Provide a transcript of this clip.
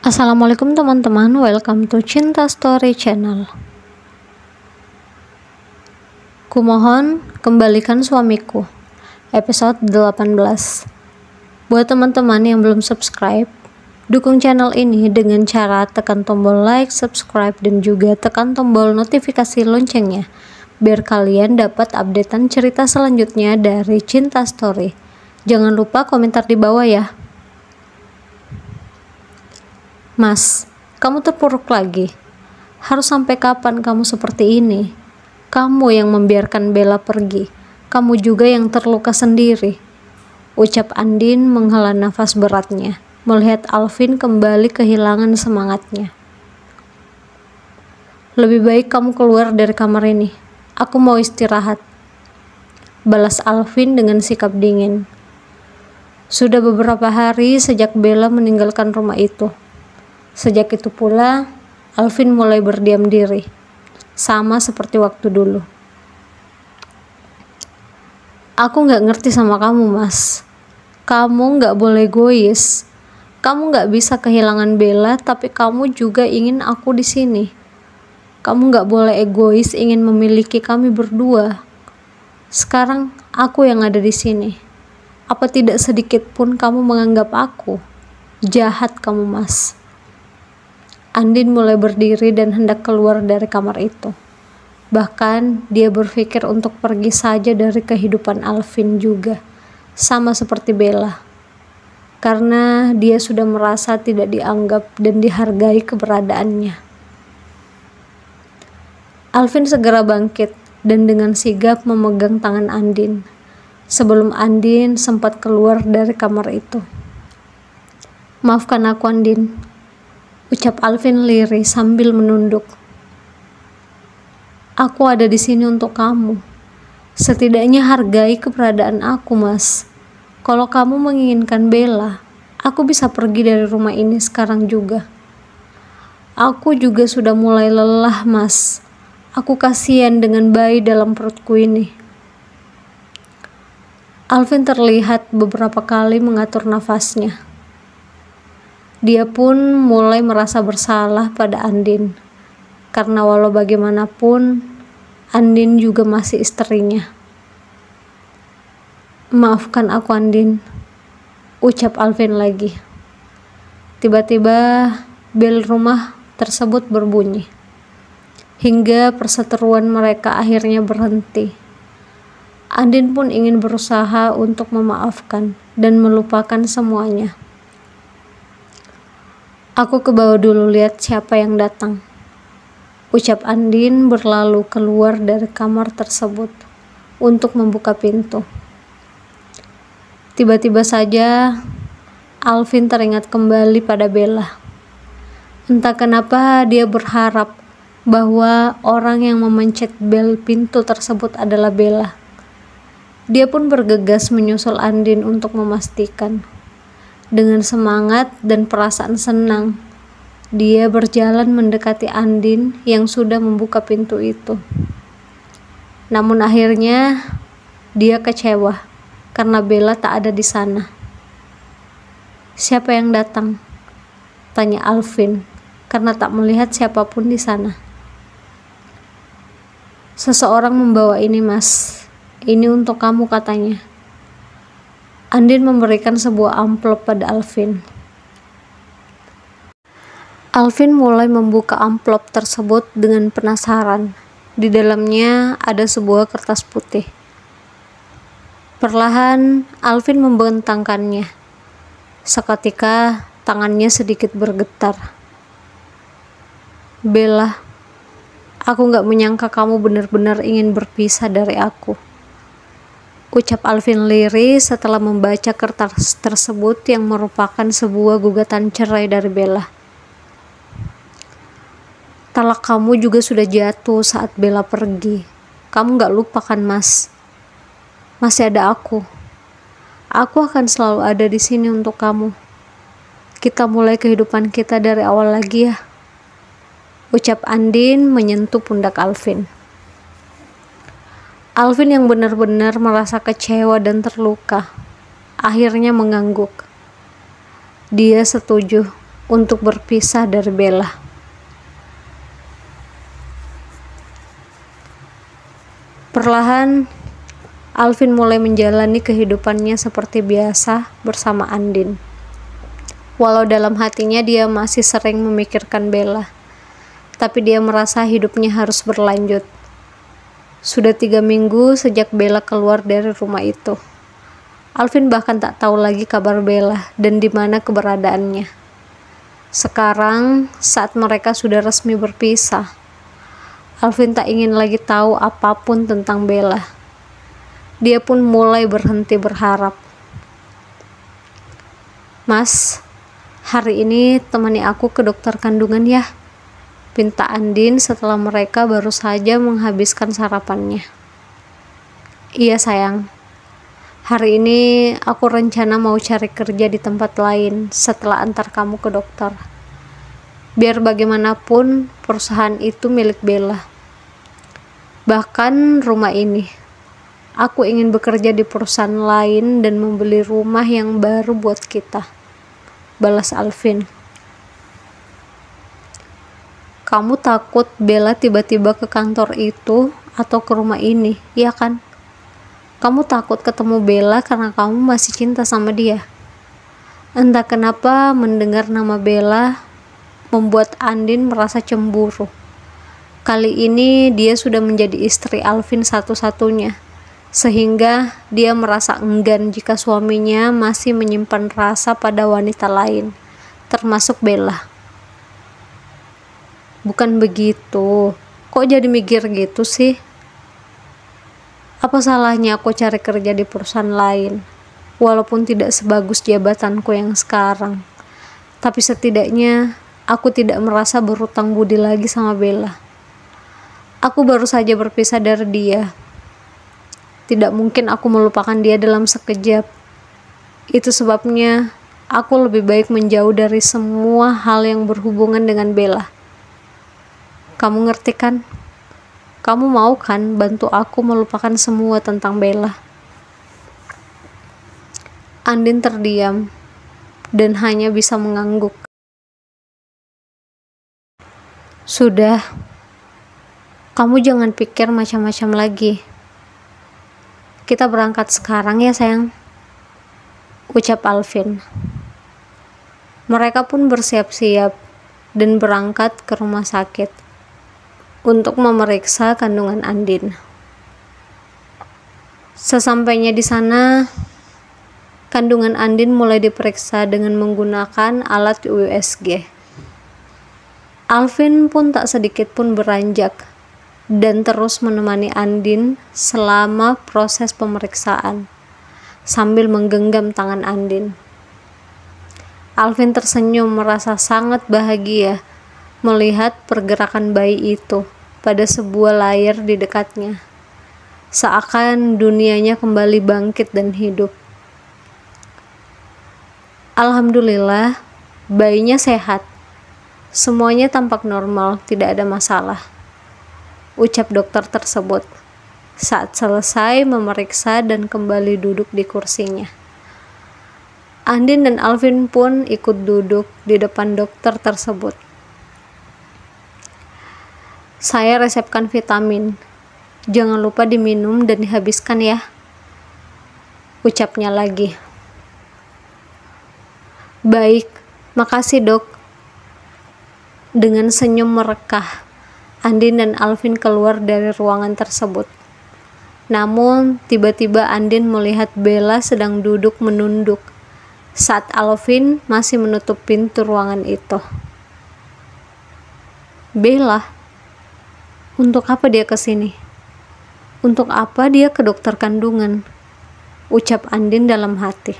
Assalamualaikum teman-teman, welcome to Cinta Story Channel. Kumohon kembalikan suamiku, episode 18. Buat teman-teman yang belum subscribe, dukung channel ini dengan cara tekan tombol like, subscribe, dan juga tekan tombol notifikasi loncengnya, biar kalian dapat updatean cerita selanjutnya dari Cinta Story. Jangan lupa komentar di bawah ya. Mas, kamu terpuruk lagi. Harus sampai kapan kamu seperti ini? Kamu yang membiarkan Bella pergi. Kamu juga yang terluka sendiri. Ucap Andin menghela nafas beratnya, melihat Alvin kembali kehilangan semangatnya. Lebih baik kamu keluar dari kamar ini. Aku mau istirahat. Balas Alvin dengan sikap dingin. Sudah beberapa hari sejak Bella meninggalkan rumah itu. Sejak itu pula, Alvin mulai berdiam diri, sama seperti waktu dulu. Aku gak ngerti sama kamu, Mas. Kamu gak boleh egois. Kamu gak bisa kehilangan Bella, tapi kamu juga ingin aku di sini. Kamu gak boleh egois ingin memiliki kami berdua. Sekarang aku yang ada di sini. Apa tidak sedikit pun kamu menganggap aku? Jahat kamu, Mas. Andin mulai berdiri dan hendak keluar dari kamar itu. Bahkan dia berpikir untuk pergi saja dari kehidupan Alvin juga, sama seperti Bella. Karena dia sudah merasa tidak dianggap dan dihargai keberadaannya. Alvin segera bangkit dan dengan sigap memegang tangan Andin, sebelum Andin sempat keluar dari kamar itu. Maafkan aku, Andin. Ucap Alvin lirih sambil menunduk. Aku ada di sini untuk kamu. Setidaknya hargai keberadaan aku, Mas. Kalau kamu menginginkan Bella, aku bisa pergi dari rumah ini sekarang juga. Aku juga sudah mulai lelah, Mas. Aku kasihan dengan bayi dalam perutku ini. Alvin terlihat beberapa kali mengatur nafasnya. Dia pun mulai merasa bersalah pada Andin, karena walau bagaimanapun, Andin juga masih istrinya. Maafkan aku, Andin, ucap Alvin lagi. Tiba-tiba bel rumah tersebut berbunyi, hingga perseteruan mereka akhirnya berhenti. Andin pun ingin berusaha untuk memaafkan dan melupakan semuanya. Aku ke bawah dulu lihat siapa yang datang. Ucap Andin berlalu keluar dari kamar tersebut untuk membuka pintu. Tiba-tiba saja Alvin teringat kembali pada Bella. Entah kenapa dia berharap bahwa orang yang memencet bel pintu tersebut adalah Bella. Dia pun bergegas menyusul Andin untuk memastikan. Dengan semangat dan perasaan senang, dia berjalan mendekati Andin yang sudah membuka pintu itu. Namun akhirnya dia kecewa karena Bella tak ada di sana. Siapa yang datang? Tanya Alvin karena tak melihat siapapun di sana. Seseorang membawa ini, Mas. Ini untuk kamu, katanya. Andin memberikan sebuah amplop pada Alvin. Alvin mulai membuka amplop tersebut dengan penasaran. Di dalamnya ada sebuah kertas putih. Perlahan Alvin membentangkannya. Seketika tangannya sedikit bergetar. Bella, aku gak menyangka kamu benar-benar ingin berpisah dari aku. Ucap Alvin lirih setelah membaca kertas tersebut yang merupakan sebuah gugatan cerai dari Bella. Talak kamu juga sudah jatuh saat Bella pergi. Kamu gak lupa kan, Mas? Masih ada aku. Aku akan selalu ada di sini untuk kamu. Kita mulai kehidupan kita dari awal lagi ya. Ucap Andin menyentuh pundak Alvin. Alvin yang benar-benar merasa kecewa dan terluka, akhirnya mengangguk. Dia setuju untuk berpisah dari Bella. Perlahan, Alvin mulai menjalani kehidupannya seperti biasa bersama Andin. Walau dalam hatinya dia masih sering memikirkan Bella, tapi dia merasa hidupnya harus berlanjut. Sudah 3 minggu sejak Bella keluar dari rumah itu. Alvin bahkan tak tahu lagi kabar Bella dan di mana keberadaannya. Sekarang, saat mereka sudah resmi berpisah, Alvin tak ingin lagi tahu apapun tentang Bella. Dia pun mulai berhenti berharap. "Mas, hari ini temani aku ke dokter kandungan ya," pinta Andin setelah mereka baru saja menghabiskan sarapannya. "Iya sayang, hari ini aku rencana mau cari kerja di tempat lain setelah antar kamu ke dokter. Biar bagaimanapun perusahaan itu milik Bella. Bahkan rumah ini, aku ingin bekerja di perusahaan lain dan membeli rumah yang baru buat kita," balas Alvin. "Kamu takut Bella tiba-tiba ke kantor itu atau ke rumah ini, iya kan? Kamu takut ketemu Bella karena kamu masih cinta sama dia." Entah kenapa mendengar nama Bella membuat Andin merasa cemburu. Kali ini dia sudah menjadi istri Alvin satu-satunya, sehingga dia merasa enggan jika suaminya masih menyimpan rasa pada wanita lain, termasuk Bella. "Bukan begitu, kok jadi mikir gitu sih? Apa salahnya aku cari kerja di perusahaan lain, walaupun tidak sebagus jabatanku yang sekarang. Tapi setidaknya aku tidak merasa berutang budi lagi sama Bella. Aku baru saja berpisah dari dia. Tidak mungkin aku melupakan dia dalam sekejap. Itu sebabnya aku lebih baik menjauh dari semua hal yang berhubungan dengan Bella. Kamu ngerti kan? Kamu mau kan bantu aku melupakan semua tentang Bella?" Andin terdiam dan hanya bisa mengangguk. "Sudah, kamu jangan pikir macam-macam lagi. Kita berangkat sekarang ya sayang," ucap Alvin. Mereka pun bersiap-siap dan berangkat ke rumah sakit untuk memeriksa kandungan Andin. Sesampainya di sana, kandungan Andin mulai diperiksa dengan menggunakan alat USG. Alvin pun tak sedikit pun beranjak dan terus menemani Andin selama proses pemeriksaan, sambil menggenggam tangan Andin. Alvin tersenyum merasa sangat bahagia melihat pergerakan bayi itu pada sebuah layar di dekatnya. Seakan dunianya kembali bangkit dan hidup. "Alhamdulillah, bayinya sehat. Semuanya tampak normal, tidak ada masalah," ucap dokter tersebut saat selesai memeriksa dan kembali duduk di kursinya. Andin dan Alvin pun ikut duduk di depan dokter tersebut. "Saya resepkan vitamin. Jangan lupa diminum dan dihabiskan ya," ucapnya lagi. "Baik, makasih dok." Dengan senyum merekah, Andin dan Alvin keluar dari ruangan tersebut. Namun, tiba-tiba Andin melihat Bella sedang duduk menunduk saat Alvin masih menutup pintu ruangan itu. "Bella? Untuk apa dia ke sini? Untuk apa dia ke dokter kandungan?" ucap Andin dalam hati.